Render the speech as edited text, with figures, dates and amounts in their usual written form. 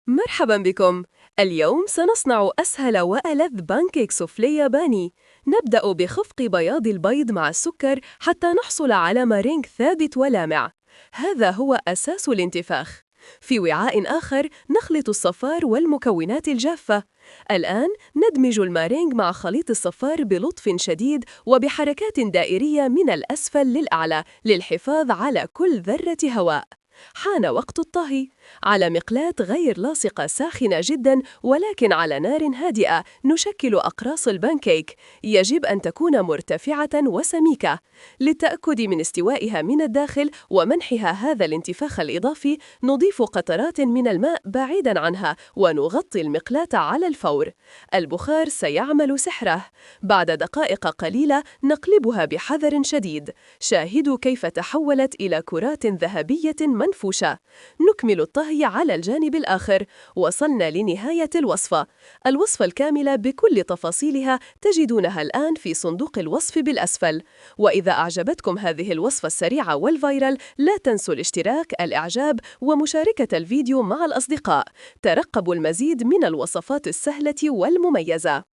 مرحبا بكم. اليوم سنصنع أسهل وألذ بانكيك سوفلي ياباني. نبدأ بخفق بياض البيض مع السكر حتى نحصل على مارينك ثابت ولامع. هذا هو أساس الانتفاخ. في وعاء آخر نخلط الصفار والمكونات الجافة. الآن ندمج المارينج مع خليط الصفار بلطف شديد وبحركات دائرية من الأسفل للأعلى للحفاظ على كل ذرة هواء. حان وقت الطهي. على مقلاة غير لاصقة ساخنة جداً ولكن على نار هادئة نشكل أقراص البانكيك. يجب أن تكون مرتفعة وسميكة. للتأكد من استوائها من الداخل ومنحها هذا الانتفاخ الإضافي نضيف قطرات من الماء بعيداً عنها ونغطي المقلاة على الفور. البخار سيعمل سحره. بعد دقائق قليلة نقلبها بحذر شديد. شاهدوا كيف تحولت إلى كرات ذهبية منفوشة. نكمل الطهي على الجانب الآخر. وصلنا لنهاية الوصفة. الوصفة الكاملة بكل تفاصيلها تجدونها الآن في صندوق الوصف بالأسفل. وإذا أعجبتكم هذه الوصفة السريعة والفايرال لا تنسوا الاشتراك، الإعجاب ومشاركة الفيديو مع الأصدقاء. ترقبوا المزيد من الوصفات السهلة والمميزة.